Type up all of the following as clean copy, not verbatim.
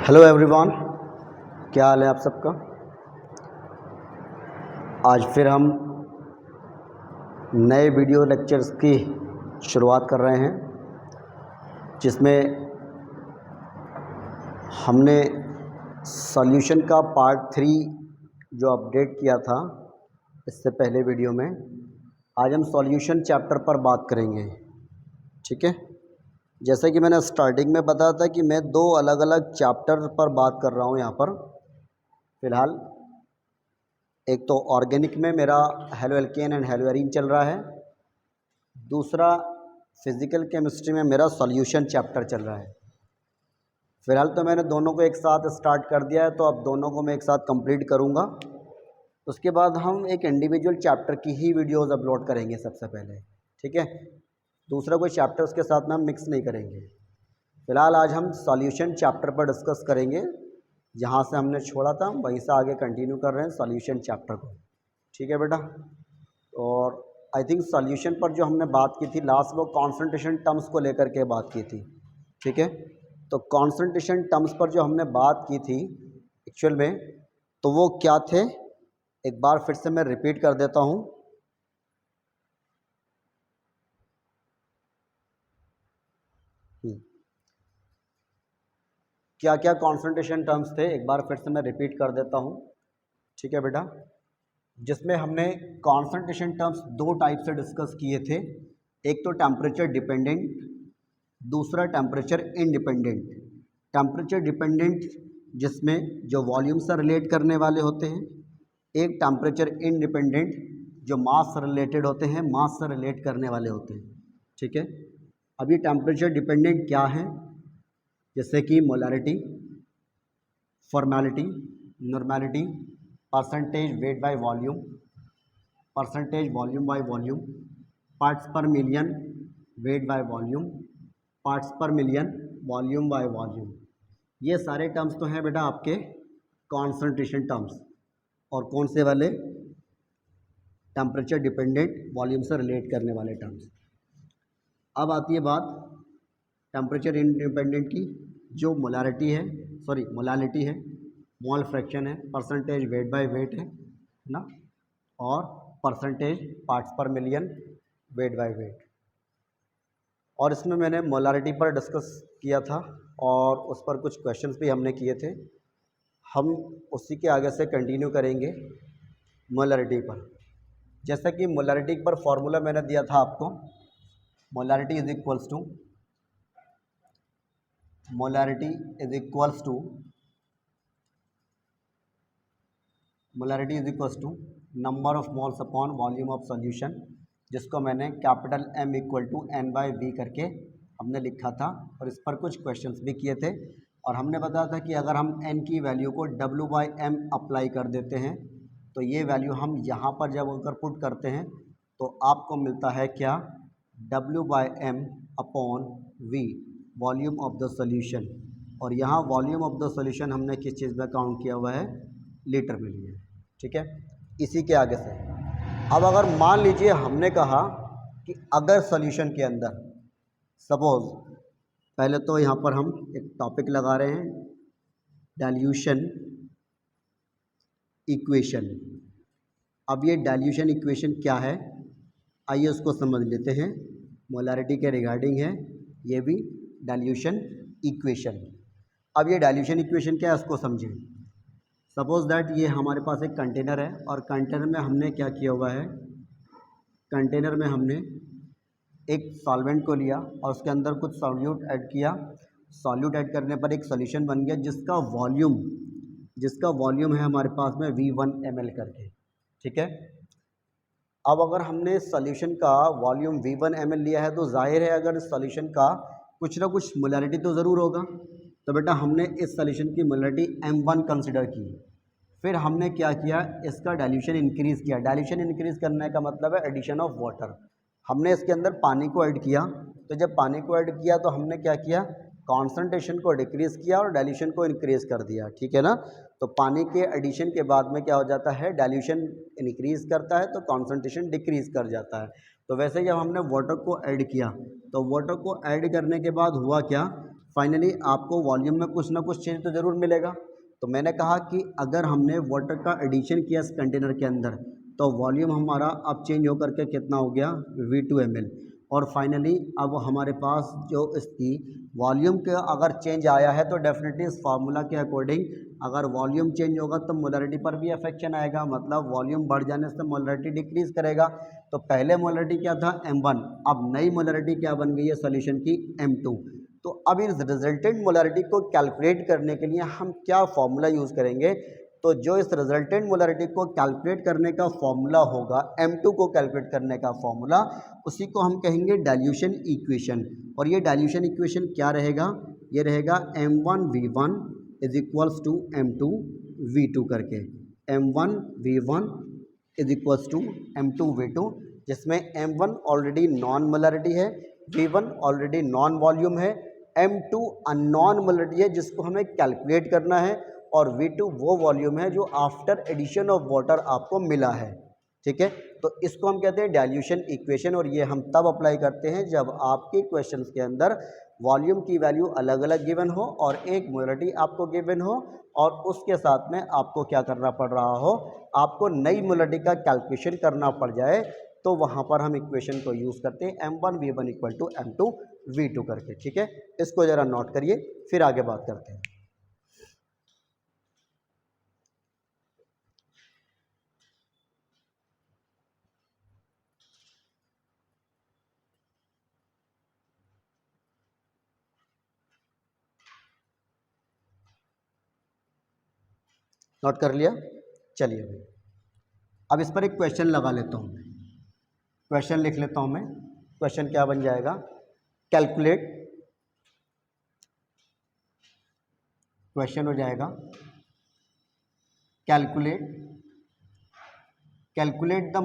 Hello everyone, क्या हाल है आप सबका। आज फिर हम नए वीडियो लेक्चर्स की शुरुआत कर रहे हैं, जिसमें हमने सॉल्यूशन का पार्ट 3 जो अपडेट किया था इससे पहले वीडियो में, आज हम सॉल्यूशन चैप्टर पर बात करेंगे। ठीक है, जैसे कि मैंने स्टार्टिंग में बताया था कि मैं 2 अलग अलग चैप्टर पर बात कर रहा हूँ यहाँ पर फ़िलहाल। एक तो ऑर्गेनिक में मेरा हेलोएल्केन एंड हेलोएरीन चल रहा है, दूसरा फिज़िकल केमिस्ट्री में मेरा सॉल्यूशन चैप्टर चल रहा है। फ़िलहाल तो मैंने दोनों को एक साथ स्टार्ट कर दिया है, तो अब दोनों को मैं एक साथ कंप्लीट करूँगा। उसके बाद हम एक इंडिविजुअल चैप्टर की ही वीडियोज़ अपलोड करेंगे सबसे पहले। ठीक है, दूसरा कोई चैप्टर उसके साथ में हम मिक्स नहीं करेंगे। फ़िलहाल आज हम सॉल्यूशन चैप्टर पर डिस्कस करेंगे, जहाँ से हमने छोड़ा था वहीं से आगे कंटिन्यू कर रहे हैं सॉल्यूशन चैप्टर को। ठीक है बेटा, और आई थिंक सॉल्यूशन पर जो हमने बात की थी लास्ट, वो कॉन्सेंट्रेशन टर्म्स को लेकर के बात की थी। ठीक है, तो कॉन्सेंट्रेशन टर्म्स पर जो हमने बात की थी एक्चुअल में, तो वो क्या थे, एक बार फिर से मैं रिपीट कर देता हूँ। क्या क्या कॉन्सेंट्रेशन टर्म्स थे, एक बार फिर से मैं रिपीट कर देता हूँ। ठीक है बेटा, जिसमें हमने कॉन्सेंट्रेशन टर्म्स 2 टाइप से डिस्कस किए थे। एक तो टेम्परेचर डिपेंडेंट, दूसरा टेम्परेचर इंडिपेंडेंट। टेम्परेचर डिपेंडेंट जिसमें जो वॉल्यूम से रिलेट करने वाले होते हैं, एक टेम्परेचर इंडिपेंडेंट जो मास से रिलेटेड होते हैं, मास से रिलेट करने वाले होते हैं। ठीक है, अब ये टेम्परेचर डिपेंडेंट क्या है, जैसे कि molarity, formality, normality, percentage weight by volume, percentage volume by volume, parts per million weight by volume, parts per million volume by volume. ये सारे टर्म्स तो हैं बेटा आपके कॉन्सेंट्रेशन टर्म्स, और कौन से वाले, टेम्परेचर डिपेंडेंट वॉल्यूम से रिलेट करने वाले टर्म्स। अब आती है बात टेम्परेचर इंडिपेंडेंट की, जो मोलैरिटी है, मोलालिटी है, मोल फ्रैक्शन है, परसेंटेज वेट बाय वेट है ना, और percentage parts per million weight by weight. और इसमें मैंने मोलारिटी पर डिस्कस किया था और उस पर कुछ क्वेश्चंस भी हमने किए थे। हम उसी के आगे से कंटिन्यू करेंगे मोलारिटी पर। जैसा कि मोलारिटी पर फॉर्मूला मैंने दिया था आपको, molarity is equals to molarity is equals to number of moles upon volume of solution, जिसको मैंने capital M equal to N/V करके हमने लिखा था, और इस पर कुछ क्वेश्चंस भी किए थे। और हमने बताया था कि अगर हम N की वैल्यू को W/M अप्लाई कर देते हैं, तो ये वैल्यू हम यहाँ पर जब अगर पुट करते हैं तो आपको मिलता है क्या, W/M upon V, volume of the solution. और यहाँ वॉल्यूम ऑफ द सॉल्यूशन हमने किस चीज़ में काउंट किया हुआ है, लीटर में लिया है। ठीक है, इसी के आगे से अब अगर मान लीजिए हमने कहा कि अगर सॉल्यूशन के अंदर सपोज, पहले तो यहाँ पर हम एक टॉपिक लगा रहे हैं, डाइल्यूशन इक्वेशन। अब ये डाइल्यूशन इक्वेशन क्या है, आइए उसको समझ लेते हैं। मोलारिटी के रिगार्डिंग है ये भी डाइल्यूशन इक्वेशन। अब ये डाइल्यूशन इक्वेशन क्या है उसको समझें। सपोज दैट ये हमारे पास एक कंटेनर है, और कंटेनर में हमने क्या किया हुआ है, कंटेनर में हमने एक सॉल्वेंट को लिया और उसके अंदर कुछ सॉल्यूट ऐड किया। सॉल्यूट ऐड करने पर एक सॉल्यूशन बन गया जिसका वॉल्यूम है हमारे पास में V1 ml करके। ठीक है, अब अगर हमने सॉल्यूशन का वॉल्यूम V1 ml लिया है, तो जाहिर है अगर सॉल्यूशन का कुछ ना कुछ मोलैरिटी तो ज़रूर होगा। तो बेटा हमने इस सॉल्यूशन की मोलैरिटी M1 कंसिडर की। फिर हमने क्या किया, इसका डाइल्यूशन इंक्रीज़ किया। डाइल्यूशन इंक्रीज़ करने का मतलब है एडिशन ऑफ वाटर। हमने इसके अंदर पानी को ऐड किया, तो जब पानी को ऐड किया तो हमने क्या किया, कॉन्सेंट्रेशन को डिक्रीज़ किया और डाइल्यूशन को इंक्रीज़ कर दिया। ठीक है ना, तो पानी के एडिशन के बाद में क्या हो जाता है, डाइल्यूशन इंक्रीज़ करता है तो कॉन्सेंट्रेशन डिक्रीज़ कर जाता है। तो वैसे जब हमने वाटर को ऐड किया, तो वाटर को ऐड करने के बाद हुआ क्या, फाइनली आपको वॉल्यूम में कुछ ना कुछ चेंज तो ज़रूर मिलेगा। तो मैंने कहा कि अगर हमने वाटर का एडिशन किया इस कंटेनर के अंदर तो वॉल्यूम हमारा अब चेंज होकर के कितना हो गया V2 ml। और फाइनली अब हमारे पास जो इसकी वॉल्यूम के अगर चेंज आया है तो डेफिनेटली इस फार्मूला के अकॉर्डिंग अगर वॉल्यूम चेंज होगा तो मोलरिटी पर भी अफेक्शन आएगा, मतलब वॉल्यूम बढ़ जाने से मोलरिटी डिक्रीज करेगा। तो पहले मोलरिटी क्या था M1, अब नई मोलरिटी क्या बन गई है सॉल्यूशन की M2। तो अब इस रिजल्टेंट मोलरिटी को कैलकुलेट करने के लिए हम क्या फॉर्मूला यूज़ करेंगे, तो जो इस रिजल्टेंट मोलरिटी को कैलकुलेट करने का फॉर्मूला होगा M2 को कैलकुलेट करने का फॉर्मूला, उसी को हम कहेंगे डाइल्यूशन इक्वेशन। और ये डाइल्यूशन इक्वेशन क्या रहेगा, ये रहेगा M1V1 is equals to M2V2 करके, M1V1 is equals to M2V2, जिसमें M1 ऑलरेडी नॉन मोलरिटी है, V1 ऑलरेडी नॉन वॉल्यूम है, M2 अननॉन मोलरिटी है जिसको हमें कैलकुलेट करना है, और V2 वो वॉल्यूम है जो आफ्टर एडिशन ऑफ वाटर आपको मिला है। ठीक है, तो इसको हम कहते हैं डाइल्यूशन इक्वेशन। और ये हम तब अप्लाई करते हैं जब आपके क्वेश्चंस के अंदर वॉल्यूम की वैल्यू अलग अलग गिवन हो और एक मोलरिटी आपको गिवन हो और उसके साथ में आपको क्या करना पड़ रहा हो, आपको नई मोलरिटी का कैलकुलेशन करना पड़ जाए, तो वहाँ पर हम इक्वेशन को यूज़ करते हैं M1V1 इक्वल टू M2V2 करके। ठीक है, इसको ज़रा नोट करिए, फिर आगे बात करते हैं। नोट कर लिया, चलिए भाई अब इस पर एक क्वेश्चन लगा लेता हूँ, क्वेश्चन लिख लेता हूँ मैं। क्वेश्चन क्या बन जाएगा, कैलकुलेट, क्वेश्चन हो जाएगा calculate, calculate the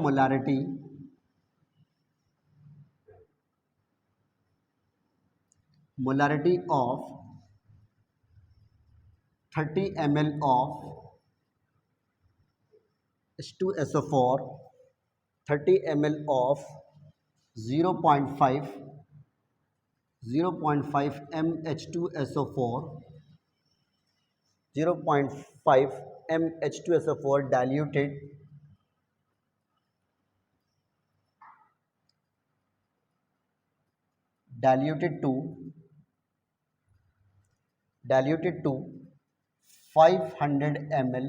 molarity of 30 ml of H2SO4, 30 ml of 0.5 mH2SO4, 0.5 mH2SO4 diluted to 500 ml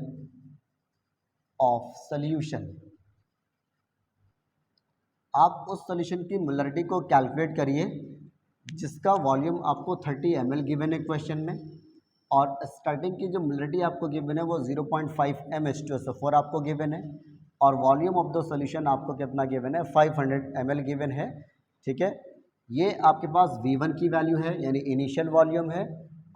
of solution. आप उस सॉल्यूशन की मोलरिटी को कैलकुलेट करिए जिसका वॉल्यूम आपको 30 ml गिवन है क्वेश्चन में, और स्टार्टिंग की जो मोलरिटी आपको गिवन है वो 0.5 mH2SO4 आपको गिवन है, और वॉल्यूम ऑफ द सॉल्यूशन आपको कितना गिवन है 500 ml गिवन है। ठीक है, ये आपके पास V1 की वैल्यू है यानी इनिशियल वॉल्यूम है,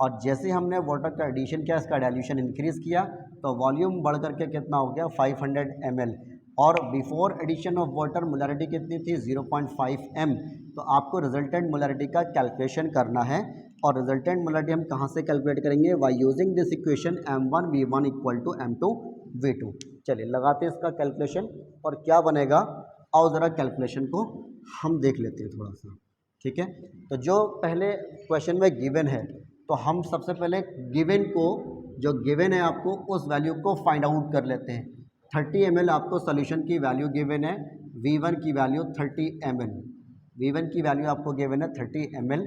और जैसे हमने वाटर का एडिशन किया, इसका डाइल्यूशन इंक्रीज़ किया तो वॉल्यूम बढ़ करके कितना हो गया 500 ml, और before addition of water molarity कितनी थी 0.5 m। तो आपको रिजल्टेंट मोलरिटी का कैलकुलेशन करना है, और रिजल्टेंट मोलरिटी हम कहाँ से कैलकुलेट करेंगे, by using this equation M1V1 equal to M2V2। चलिए लगाते हैं इसका कैलकुलेशन, और क्या बनेगा आओ ज़रा कैलकुलेशन को हम देख लेते हैं थोड़ा सा। ठीक है, तो जो पहले क्वेश्चन में गिवन है, तो हम सबसे पहले गिवन को, जो गिवन है आपको उस वैल्यू को फाइंड आउट कर लेते हैं। 30 ml आपको सॉल्यूशन की वैल्यू गिवन है, V1 की वैल्यू 30 ml, V1 की वैल्यू आपको गिवन है 30 ml,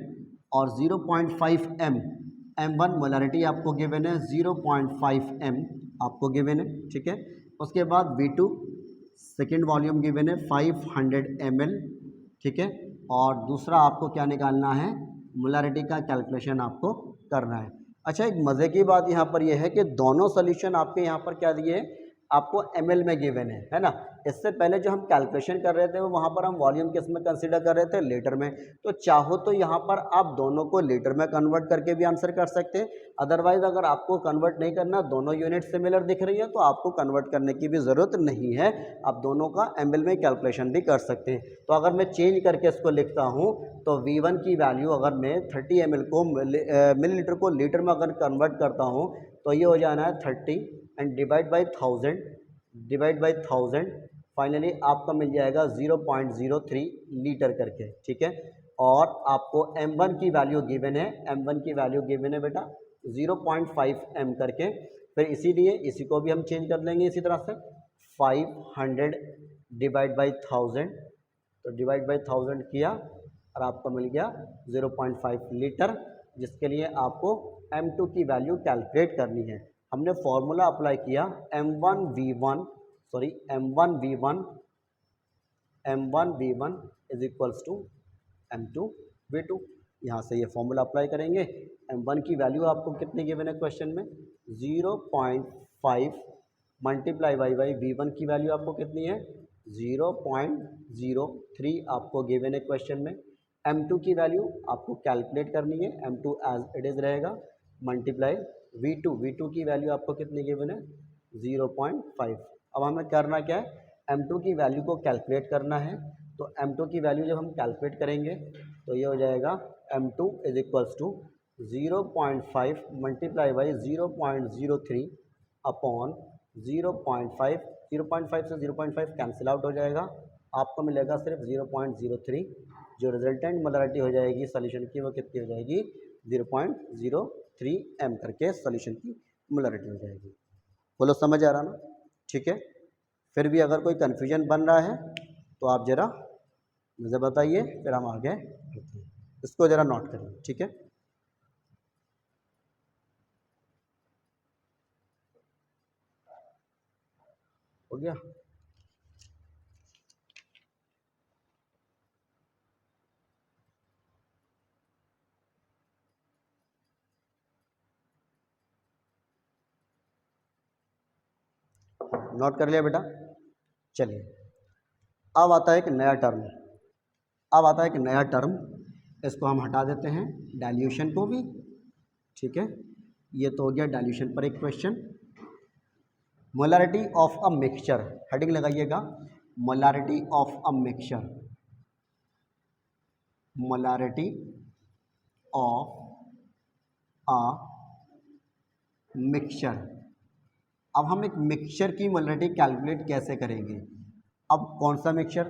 और 0.5 m M1 मोलरिटी आपको गिवन है 0.5 m आपको गिवन है। ठीक है, उसके बाद V2 सेकेंड वॉल्यूम गिवन है 500 ml। ठीक है, और दूसरा आपको क्या निकालना है, मोलरिटी का कैलकुलेशन आपको करना है। अच्छा, एक मज़े की बात यहाँ पर यह है कि दोनों सॉल्यूशन आपके यहाँ पर क्या दिए, आपको ml में गिवन है ना। इससे पहले जो हम कैलकुलेशन कर रहे थे वो वहाँ पर हम वॉल्यूम किस में कंसीडर कर रहे थे, लीटर में। तो चाहो तो यहाँ पर आप दोनों को लीटर में कन्वर्ट करके भी आंसर कर सकते हैं, अदरवाइज अगर आपको कन्वर्ट नहीं करना, दोनों यूनिट सिमिलर दिख रही है तो आपको कन्वर्ट करने की भी ज़रूरत नहीं है, आप दोनों का ml में कैलकुलेशन भी कर सकते हैं। तो अगर मैं चेंज करके इसको लिखता हूँ तो V1 की वैल्यू अगर मैं 30 ml को मिलीलीटर को लीटर में अगर कन्वर्ट करता हूँ तो ये हो जाना है 30 एंड डिवाइड बाई 1000 फाइनली आपका मिल जाएगा 0.03 लीटर करके। ठीक है, और आपको m1 की वैल्यू गिवन है, m1 की वैल्यू गिवन है बेटा 0.5 m करके। फिर इसीलिए इसी को भी हम चेंज कर लेंगे इसी तरह से 500 डिवाइड बाई 1000, तो डिवाइड बाई 1000 किया और आपको मिल गया 0.5 लीटर, जिसके लिए आपको m2 की वैल्यू कैलकुलेट करनी है। हमने फॉर्मूला अप्लाई किया m1v1 is equals to m2v2। यहाँ से ये फॉर्मूला अप्लाई करेंगे। m1 की वैल्यू आपको कितनी गिवन है क्वेश्चन में 0.5 मल्टीप्लाई बाई v1 की वैल्यू आपको कितनी है 0.03 आपको गिवन है क्वेश्चन में। m2 की वैल्यू आपको कैलकुलेट करनी है, m2 एज इट इज रहेगा मल्टीप्लाई v2 की वैल्यू आपको कितनी गिवन है 0.5। अब हमें करना क्या है m2 की वैल्यू को कैलकुलेट करना है। तो m2 की वैल्यू जब हम कैलकुलेट करेंगे तो ये हो जाएगा m2 is equals to 0.5 multiply by 0.03 upon 0.5 से 0.5 कैंसिल आउट हो जाएगा, आपको मिलेगा सिर्फ 0.03। जो रिजल्टेंट मोलरिटी हो जाएगी सोल्यूशन की वो कितनी हो जाएगी 0.03 m करके सोल्यूशन की मोलरिटी हो जाएगी। बोलो समझ आ रहा ना? ठीक है। फिर भी अगर कोई कन्फ्यूजन बन रहा है तो आप ज़रा मुझे बताइए, फिर हम आगे बढ़ते हैं। इसको ज़रा नोट करिए, ठीक है। हो गया? नोट कर लिया बेटा? चलिए, अब आता है एक नया टर्म, इसको हम हटा देते हैं, डाइल्यूशन को भी, ठीक है। ये तो हो गया डाइल्यूशन पर एक question. Molarity of a mixture, heading लगाइएगा, molarity of a mixture, molarity of a mixture. अब हम एक मिक्सचर की मोलारिटी कैलकुलेट कैसे करेंगे? अब कौन सा मिक्सचर?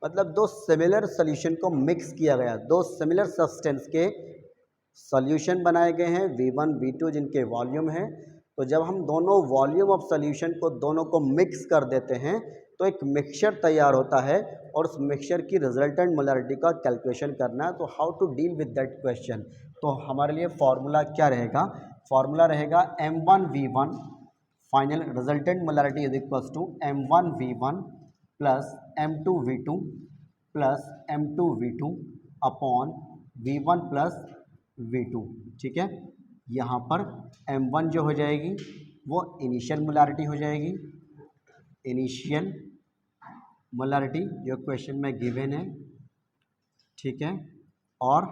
मतलब दो सिमिलर सॉल्यूशन को मिक्स किया गया, दो सिमिलर सब्सटेंस के सॉल्यूशन बनाए गए हैं V1 V2 जिनके वॉल्यूम है। तो जब हम दोनों वॉल्यूम ऑफ सॉल्यूशन को दोनों को मिक्स कर देते हैं तो एक मिक्सचर तैयार होता है और उस मिक्सचर की रिजल्टेंट मोलारिटी का कैलकुलेशन करना है। तो how to deal with that question? तो हमारे लिए फॉर्मूला क्या रहेगा? फॉर्मूला रहेगा M1V1 final resultant molarity is equals to M1V1 plus M2V2 plus M2V2 upon V1 plus V2, ठीक है। यहाँ पर M1 जो हो जाएगी वो इनिशियल मोलारिटी हो जाएगी, इनिशियल मोलारिटी जो क्वेश्चन में गिवन है, ठीक है। और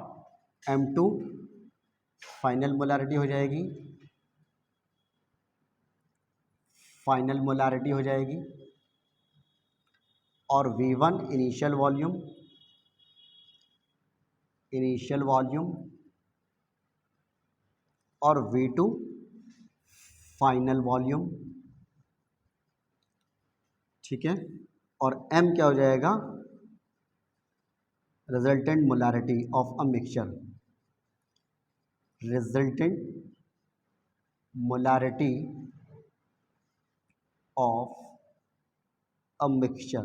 M2 फाइनल मोलारिटी हो जाएगी, फाइनल मोलारिटी हो जाएगी। और V1 initial volume, initial volume, और V2 फाइनल वॉल्यूम, ठीक है। और M क्या हो जाएगा? Resultant molarity of a mixture, resultant molarity of a mixture.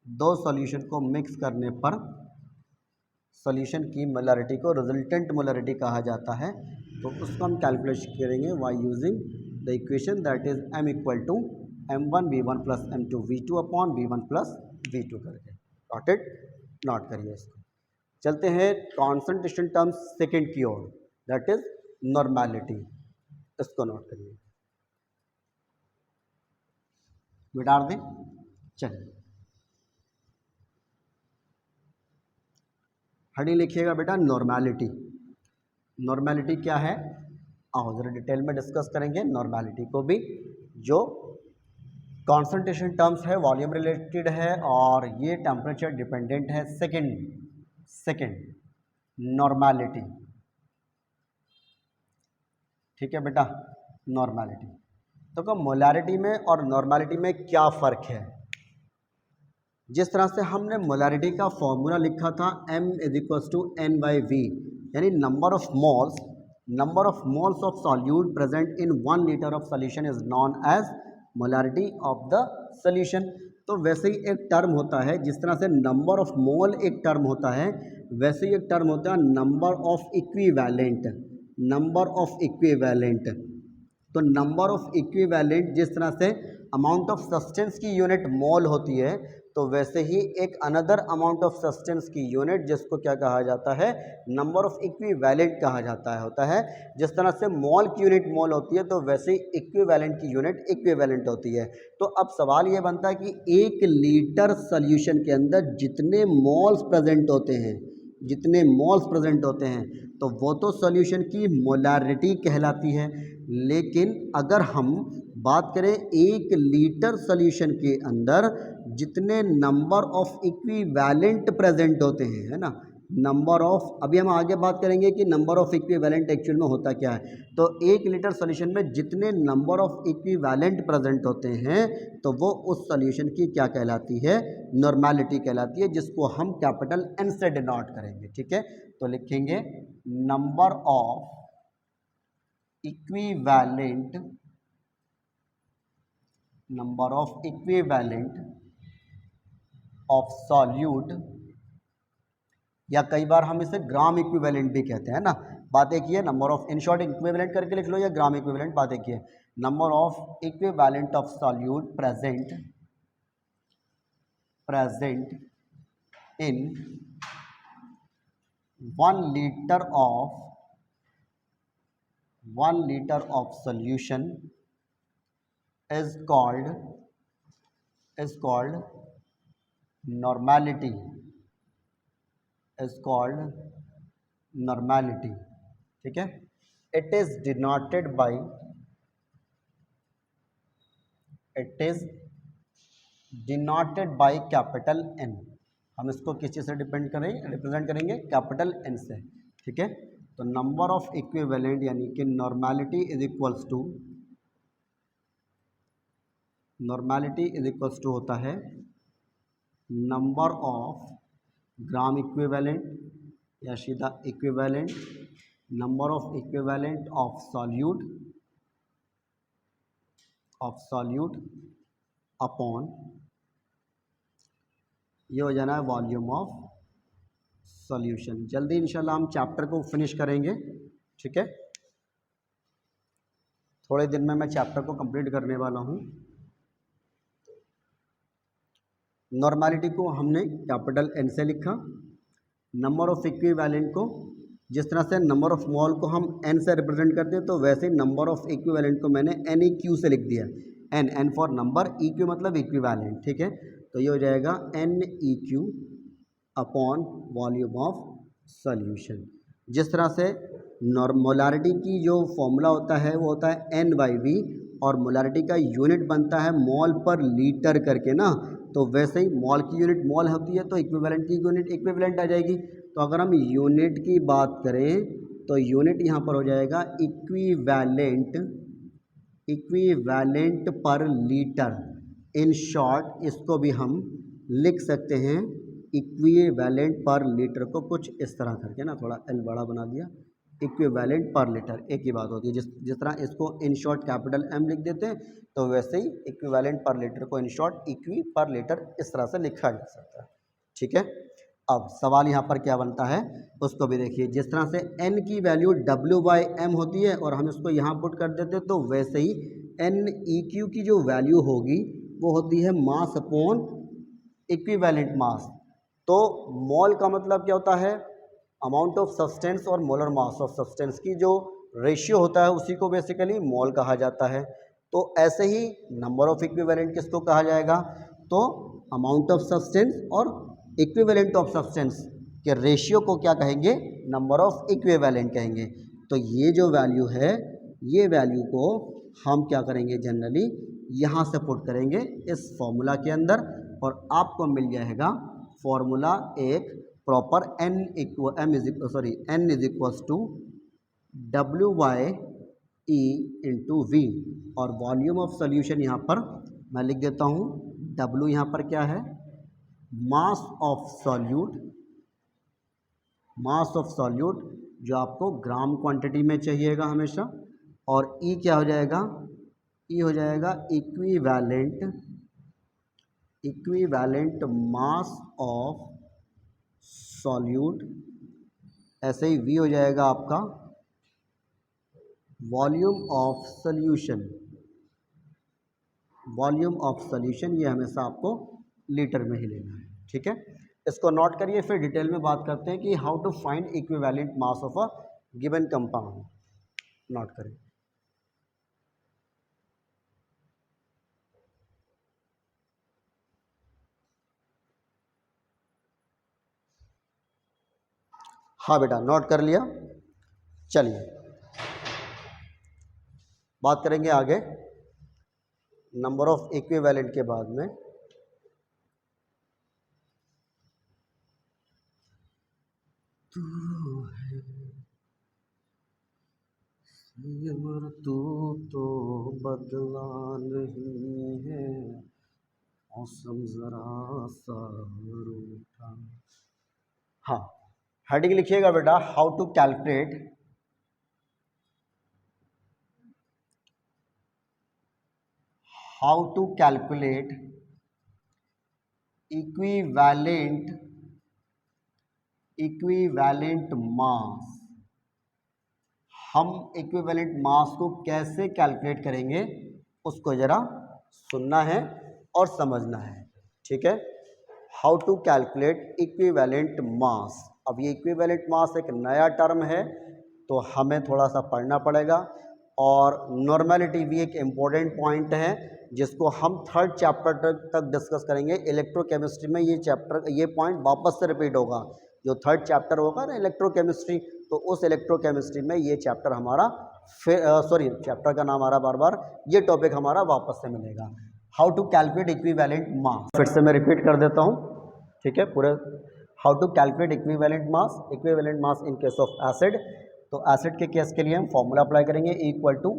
दो सॉल्यूशन को मिक्स करने पर सॉल्यूशन की मोलारिटी को रिजल्टेंट मोलारिटी कहा जाता है। तो उसको हम कैलकुलेट करेंगे by using the equation that is M equal to M1V1 plus M2V2 upon V1 plus V2 करके। Not it? नोट करिए इसको। चलते हैं कॉन्सेंट्रेशन टर्म सेकेंड की ओर, दैट इज नॉर्मेलिटी। इसको नोट करिए, मिटा दें। चलिए, हेडिंग लिखिएगा बेटा नॉर्मेलिटी। नॉर्मेलिटी क्या है आओ जरा डिटेल में डिस्कस करेंगे नॉर्मेलिटी को भी। जो कॉन्सेंट्रेशन टर्म्स है वॉल्यूम रिलेटेड है और ये टेम्परेचर डिपेंडेंट है। सेकंड नॉर्मेलिटी, ठीक है बेटा। नॉर्मेलिटी तो मोलारिटी में और नॉर्मेलिटी में क्या फ़र्क है? जिस तरह से हमने मोलैरिटी का फॉर्मूला लिखा था m is equals to n by V, यानी number of moles of solute present in 1 litre of solution is known as molarity of the solution. तो वैसे ही एक टर्म होता है, जिस तरह से नंबर ऑफ मोल एक टर्म होता है, वैसे ही एक टर्म होता है number of equivalent. Number of equivalent, तो नंबर ऑफ इक्विवेलेंट जिस तरह से अमाउंट ऑफ सब्सटेंस की यूनिट मोल होती है, तो वैसे ही एक अनदर अमाउंट ऑफ सब्सटेंस की यूनिट जिसको क्या कहा जाता है, नंबर ऑफ इक्विवेलेंट कहा जाता है होता है। जिस तरह से मोल की यूनिट मोल होती है, तो वैसे ही इक्विवेलेंट की यूनिट इक्विवेलेंट होती है। तो अब सवाल ये बनता है कि 1 लीटर सॉल्यूशन के अंदर जितने मोल्स प्रेजेंट होते हैं, जितने मोल्स प्रेजेंट होते हैं, तो वो तो सॉल्यूशन की मोलैरिटी कहलाती है। लेकिन अगर हम बात करें 1 लीटर सॉल्यूशन के अंदर जितने नंबर ऑफ इक्विवेलेंट प्रेजेंट होते हैं, है ना, नंबर ऑफ, अभी हम आगे बात करेंगे कि नंबर ऑफ इक्विवेलेंट एक्चुअल में होता क्या है। तो 1 लीटर सॉल्यूशन में जितने नंबर ऑफ इक्विवेलेंट प्रेजेंट होते हैं, तो वो उस सॉल्यूशन की क्या कहलाती है, नॉर्मेलिटी कहलाती है, जिसको हम कैपिटल N से डिनोट करेंगे। ठीक है, तो लिखेंगे number of equivalent, number of equivalent of solute, या कई बार हम इसे ग्राम इक्विवेलेंट भी कहते हैं ना। बात एक ही है, number of, in short equivalent करके लिख लो, या ग्राम इक्विवेलेंट, बात एक ही है। Number of equivalent of solute present in 1 litre of solution is called normality, ठीक है। it is denoted by capital N। हम इसको किस चीज़ से रिप्रेजेंट करेंगे, कैपिटल N से। ठीक है, तो नंबर ऑफ इक्विवेलेंट यानी कि नॉर्मेलिटी इज इक्वल्स टू होता है नंबर ऑफ ग्राम इक्विवेलेंट या सीधा equivalent, number of equivalent of solute upon, ये हो जाना है वॉल्यूम ऑफ सॉल्यूशन। जल्दी इंशाल्लाह हम चैप्टर को फिनिश करेंगे। ठीक है, थोड़े दिन में मैं चैप्टर को कंप्लीट करने वाला हूँ। नॉर्मेलिटी को हमने कैपिटल N से लिखा, नंबर ऑफ इक्विवेलेंट को जिस तरह से नंबर ऑफ मोल को हम N से रिप्रेजेंट करते हैं, तो वैसे ही नंबर ऑफ इक्विवेलेंट को मैंने NEQ से लिख दिया। N फॉर नंबर, EQ मतलब इक्विवेलेंट। ठीक है, तो ये हो जाएगा NEQ upon volume of solution. जिस तरह से मोलैरिटी की जो फॉर्मूला होता है वो होता है N/V, और मोलैरिटी का यूनिट बनता है मोल पर लीटर करके ना, तो वैसे ही मोल की यूनिट मोल होती है, तो इक्विवेलेंट की यूनिट इक्विवेलेंट आ जाएगी। तो अगर हम यूनिट की बात करें, तो यूनिट यहाँ पर हो जाएगा इक्विवेलेंट पर लीटर। इन शॉर्ट इसको भी हम लिख सकते हैं इक्विवेलेंट पर लीटर को कुछ इस तरह करके ना, थोड़ा L बड़ा बना दिया, इक्विवेलेंट पर लीटर, एक ही बात होती है। जिस तरह इसको इन शॉर्ट कैपिटल M लिख देते हैं, तो वैसे ही इक्विवेलेंट पर लीटर को इन शॉर्ट इक्वी पर लीटर इस तरह से लिखा जा सकता है। ठीक है, अब सवाल यहाँ पर क्या बनता है उसको भी देखिए। जिस तरह से N की वैल्यू W/M होती है और हम इसको यहाँ पुट कर देते हैं, तो वैसे ही NEQ की जो वैल्यू होगी वो होती है मास अपॉन इक्विवेलेंट मास। तो मोल का मतलब क्या होता है, अमाउंट ऑफ सब्सटेंस और मोलर मास ऑफ सब्सटेंस की जो रेशियो होता है उसी को बेसिकली मोल कहा जाता है। तो ऐसे ही नंबर ऑफ इक्विवेलेंट किसको कहा जाएगा, तो अमाउंट ऑफ सब्सटेंस और इक्विवेलेंट ऑफ सब्सटेंस के रेशियो को क्या कहेंगे, नंबर ऑफ इक्विवेलेंट कहेंगे। तो ये जो वैल्यू है, ये वैल्यू को हम क्या करेंगे, जनरली यहाँ से पुट करेंगे इस फॉर्मूला के अंदर, और आपको मिल जाएगा फॉर्मूला एक proper N is equals to W/E into V, और वॉल्यूम ऑफ सोल्यूशन यहाँ पर मैं लिख देता हूँ W यहाँ पर क्या है, mass of solute, mass of solute जो आपको ग्राम क्वांटिटी में चाहिएगा हमेशा, और ई क्या हो जाएगा, ई हो जाएगा equivalent, equivalent mass of solute. ऐसे ही वी हो जाएगा आपका volume of solution, volume of solution, ये हमेशा आपको लीटर में ही लेना है, ठीक है। इसको नोट करिए, फिर डिटेल में बात करते हैं कि how to find equivalent mass of a given compound. Note करें, हाँ बेटा नोट कर लिया। चलिए बात करेंगे आगे नंबर ऑफ इक्विवेलेंट के बाद में। तू तो बदला नहीं है, मौसम जरा सा रूठा। हाँ, हेडिंग लिखिएगा बेटा, how to calculate, how to calculate equivalent, equivalent mass. हम इक्विवेलेंट मास को कैसे कैलकुलेट करेंगे उसको ज़रा सुनना है और समझना है, ठीक है। How to calculate equivalent mass. अब ये इक्विवेलेंट मास एक नया टर्म है तो हमें थोड़ा सा पढ़ना पड़ेगा, और नॉर्मेलिटी भी एक इम्पॉर्टेंट पॉइंट है जिसको हम थर्ड चैप्टर तक डिस्कस करेंगे। इलेक्ट्रोकेमिस्ट्री में ये चैप्टर, ये पॉइंट वापस से रिपीट होगा। जो थर्ड चैप्टर होगा ना इलेक्ट्रोकेमिस्ट्री, तो उस इलेक्ट्रोकेमिस्ट्री में ये चैप्टर हमारा फिर सॉरी चैप्टर का नाम आ रहा बार बार, ये टॉपिक हमारा वापस से मिलेगा। How to calculate equivalent mass, फिर से मैं रिपीट कर देता हूँ, ठीक है पूरे। How to calculate equivalent mass, equivalent mass in case of acid. तो एसिड के केस के लिए हम फॉर्मूला अप्लाई करेंगे, इक्वल टू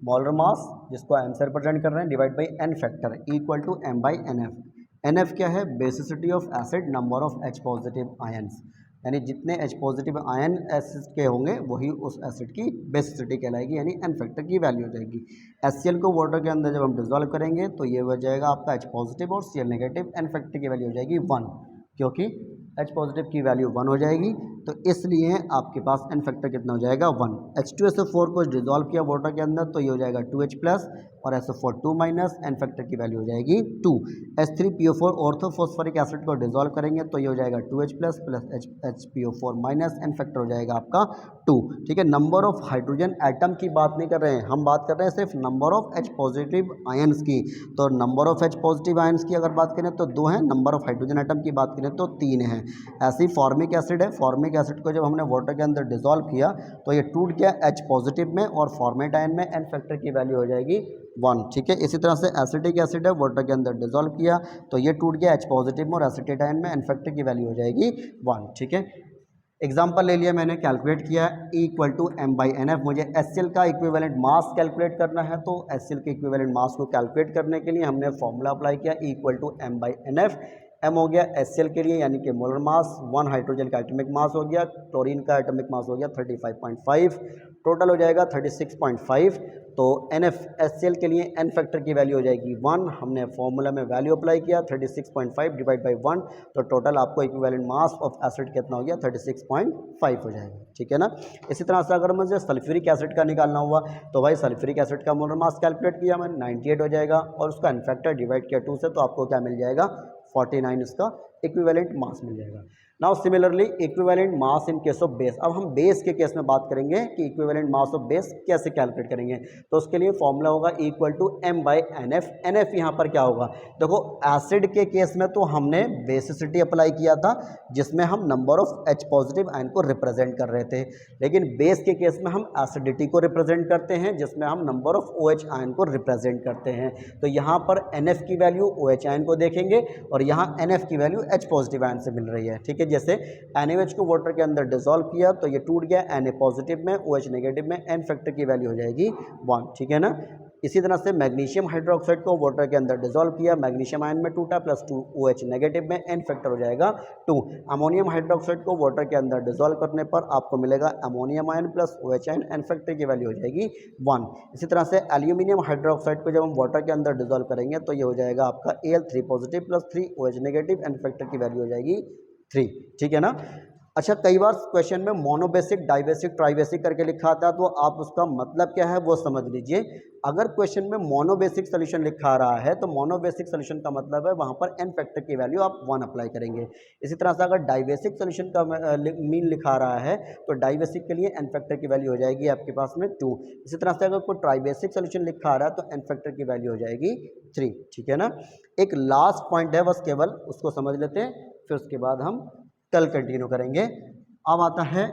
मोलर मास जिसको एम से रिप्रेजेंट कर रहे हैं, divide by n factor, equal to M by n f. N f क्या है, basicity of acid, number of H positive ions, यानी जितने एच पॉजिटिव आयन एसिड के होंगे वही उस एसिड की बेसिसिटी कहलाएगी, यानी एन फैक्टर की वैल्यू हो जाएगी। HCl को वाटर के अंदर जब हम डिजोल्व करेंगे तो ये हो जाएगा आपका एच पॉजिटिव, और Cl नेगेटिव, एन फैक्टर की वैल्यू हो जाएगी 1, क्योंकि एच पॉजिटिव की वैल्यू 1 हो जाएगी, तो इसलिए आपके पास एन फैक्टर कितना हो जाएगा 1। H2SO4 को डिजोल्व किया वाटर के अंदर तो ये हो जाएगा 2H प्लस, और SO4 2 माइनस, एन फैक्टर की वैल्यू हो जाएगी 2। H3PO4 ऑर्थोफॉस्फोरिक एसिड को डिजोल्व करेंगे तो ये हो जाएगा 2H plus plus HPO4 minus, n factor हो जाएगा आपका 2, ठीक है। नंबर ऑफ हाइड्रोजन एटम की बात नहीं कर रहे हैं, हम बात कर रहे हैं सिर्फ number of H positive ions की। तो number of H positive ions की अगर बात करें तो 2 है, नंबर ऑफ हाइड्रोजन एटम की बात करें तो 3 है। ऐसी फॉर्मिक एसिड है, फॉर्मिक एसिड को जब हमने वाटर के अंदर डिजोल्व किया तो ये टूट गया एच पॉजिटिव में, और फॉर्मेट आयन में एन फैक्टर की वैल्यू हो जाएगी 1, ठीक है। इसी तरह से एसिटिक एसिड है, वाटर के अंदर डिजोल्व किया तो ये टूट गया एच पॉजिटिव में, और एसिटेट आयन में एन फैक्टर की वैल्यू हो जाएगी 1, ठीक है। एग्जाम्पल ले लिया मैंने, कैलकुलेट किया equal to M by n f. मुझे HCl का इक्विवेलेंट मास कैलकुलेट करना है, तो HCl के इक्विवेलेंट मास को कैलकुलेट करने के लिए हमने फॉर्मूला अप्लाई किया, equal to M by n f. M हो गया HCl के लिए यानी कि मोलर मास, 1 हाइड्रोजन का एटॉमिक मास हो गया, क्लोरीन का एटॉमिक मास हो गया 35.5, टोटल हो जाएगा 36.5। तो NF HCl के लिए एन फैक्टर की वैल्यू हो जाएगी 1, हमने फॉर्मूला में वैल्यू अप्लाई किया 36.5 डिवाइड बाई 1, तो टोटल आपको इक्विवेलेंट मास ऑफ एसिड कितना हो गया 36.5 हो जाएगा, ठीक है ना। इसी तरह से अगर मुझे सल्फ्यूरिक एसिड का निकालना हुआ तो भाई सल्फ्यूरिक एसिड का मोलर मास कैलकुलेट किया मैंने 98 हो जाएगा, और उसका एन फैक्टर डिवाइड किया 2 से, तो आपको क्या मिल जाएगा 49 इसका इक्विवेलेंट मास मिल जाएगा। Now similarly equivalent mass in case of base. अब हम बेस के केस में बात करेंगे कि इक्विवेलेंट मास ऑफ बेस कैसे कैलकुलेट करेंगे, तो उसके लिए फॉर्मूला होगा equal to M by n f. N f यहाँ पर क्या होगा, देखो एसिड के केस में तो हमने बेसिसिटी अप्लाई किया था जिसमें हम number of H positive ion को रिप्रेजेंट कर रहे थे, लेकिन बेस के केस में हम एसिडिटी को रिप्रेजेंट करते हैं जिसमें हम नंबर ऑफ OH आयन को रिप्रेजेंट करते हैं। तो यहाँ पर NF की वैल्यू OH आयन को देखेंगे, और यहाँ NF की वैल्यू H पॉजिटिव आयन से मिल रही है, ठीक है। जैसे NaOH को वाटर के अंदर डिसॉल्व किया तो ये टूट गया Na पॉजिटिव में, OH नेगेटिव में, एन फैक्टर की वैल्यू हो जाएगी 1, ठीक है ना। इसी तरह से मैग्नीशियम हाइड्रोक्साइड को वाटर के अंदर डिसॉल्व किया, मैग्नीशियम आयन में टूटा, +2 OH नेगेटिव में, n फैक्टर हो जाएगा 2। अमोनियम हाइड्रोक्साइड को वाटर के अंदर डिसॉल्व करने पर आपको मिलेगा ammonium ion plus OH ion, n factor की वैल्यू हो जाएगी 1। इसी तरह से एल्यूमिनियम हाइड्रोक्साइड को जब हम वाटर के अंदर डिसॉल्व करेंगे तो ये हो जाएगा आपका Al3 positive +3 OH negative, n factor की वैल्यू हो जाएगी 3। ठीक है ना। अच्छा, कई बार क्वेश्चन में मोनोबेसिक, डाइबेसिक, ट्राइबेसिक करके लिखा आता है, तो आप उसका मतलब क्या है वो समझ लीजिए। अगर क्वेश्चन में मोनोबेसिक सोल्यूशन लिखा रहा है तो मोनोबेसिक सोल्यूशन का मतलब है वहां पर n फैक्टर की वैल्यू आप 1 अप्लाई करेंगे। इसी तरह से अगर डाइबेसिक सोल्यूशन का मीन लिखा रहा है तो डाइबेसिक के लिए n फैक्टर की वैल्यू हो जाएगी आपके पास में 2। इसी तरह से अगर कोई ट्राइबेसिक सोल्यूशन लिखा रहा है तो n फैक्टर की वैल्यू हो जाएगी 3। ठीक है ना। एक लास्ट पॉइंट है बस, केवल उसको समझ लेते हैं, फिर उसके बाद हम कल कंटिन्यू करेंगे। अब आता है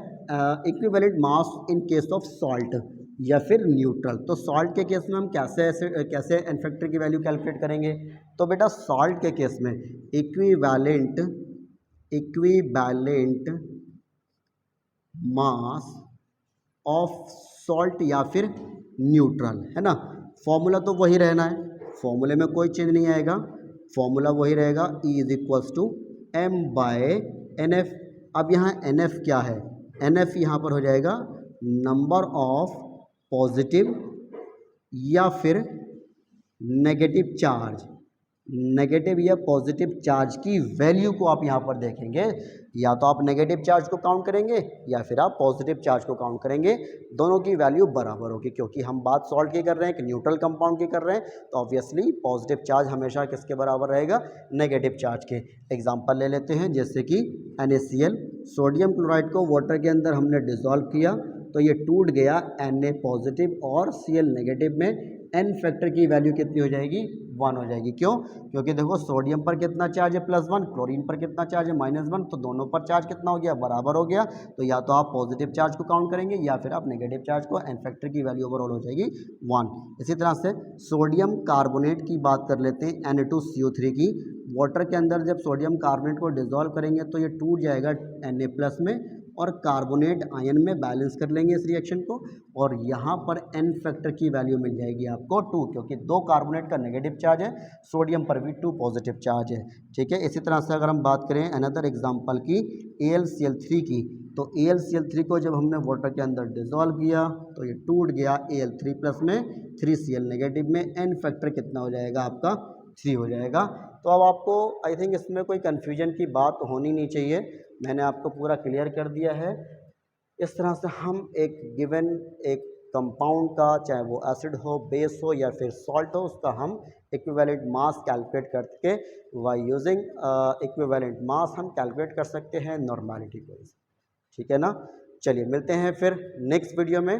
equivalent mass in case of salt या फिर न्यूट्रल। तो सॉल्ट के केस में हम कैसे एन फैक्टर की वैल्यू कैलकुलेट करेंगे। तो बेटा सॉल्ट के केस में इक्विवेलेंट मास ऑफ सॉल्ट या फिर न्यूट्रल, है ना। फॉर्मूला तो वही रहना है, फॉर्मूले में कोई चेंज नहीं आएगा, फॉर्मूला वही रहेगा, E = m/nf। अब यहाँ NF क्या है, NF यहाँ पर हो जाएगा नंबर ऑफ पॉजिटिव या फिर नेगेटिव चार्ज, नेगेटिव या पॉजिटिव चार्ज की वैल्यू को आप यहाँ पर देखेंगे। या तो आप नेगेटिव चार्ज को काउंट करेंगे या फिर आप पॉजिटिव चार्ज को काउंट करेंगे, दोनों की वैल्यू बराबर होगी। क्योंकि हम बात सॉल्ट की कर रहे हैं कि न्यूट्रल कंपाउंड की कर रहे हैं, तो ऑब्वियसली पॉजिटिव चार्ज हमेशा किसके बराबर रहेगा, नेगेटिव चार्ज के। एग्जाम्पल ले लेते हैं, जैसे कि NaCl, सोडियम क्लोराइड को वाटर के अंदर हमने डिसॉल्व किया तो ये टूट गया Na पॉजिटिव और Cl नेगेटिव में, n फैक्टर की वैल्यू कितनी हो जाएगी, 1 हो जाएगी। क्यों, क्योंकि देखो सोडियम पर कितना चार्ज है +1, क्लोरीन पर कितना चार्ज है -1, तो दोनों पर चार्ज कितना हो गया, बराबर हो गया। तो या तो आप पॉजिटिव चार्ज को काउंट करेंगे या फिर आप नेगेटिव चार्ज को, n फैक्टर की वैल्यू ओवरऑल हो जाएगी 1। इसी तरह से सोडियम कार्बोनेट की बात कर लेते हैं, Na2CO3 की। वाटर के अंदर जब सोडियम कार्बोनेट को डिसॉल्व करेंगे तो ये टूट जाएगा Na+ में और कार्बोनेट आयन में बैलेंस कर लेंगे इस रिएक्शन को, और यहाँ पर n फैक्टर की वैल्यू मिल जाएगी आपको 2, क्योंकि 2 कार्बोनेट का नेगेटिव चार्ज है, सोडियम पर भी 2 पॉजिटिव चार्ज है। ठीक है। इसी तरह से अगर हम बात करें अनदर एग्जांपल की AlCl3 की, तो AlCl3 को जब हमने वाटर के अंदर डिसॉल्व किया तो ये टूट गया Al3+ में, 3Cl नेगेटिव में, n फैक्टर कितना हो जाएगा आपका, 3 हो जाएगा। तो अब आपको आई थिंक इसमें कोई कन्फ्यूजन की बात होनी नहीं चाहिए, मैंने आपको पूरा क्लियर कर दिया है। इस तरह से हम एक गिवन एक कंपाउंड का, चाहे वो एसिड हो, बेस हो या फिर सॉल्ट हो, उसका हम इक्विवेलेंट मास कैलकुलेट करके बाय यूजिंग इक्विवेलेंट मास हम कैलकुलेट कर सकते हैं नॉर्मलिटी को। ठीक है ना। चलिए मिलते हैं फिर नेक्स्ट वीडियो में।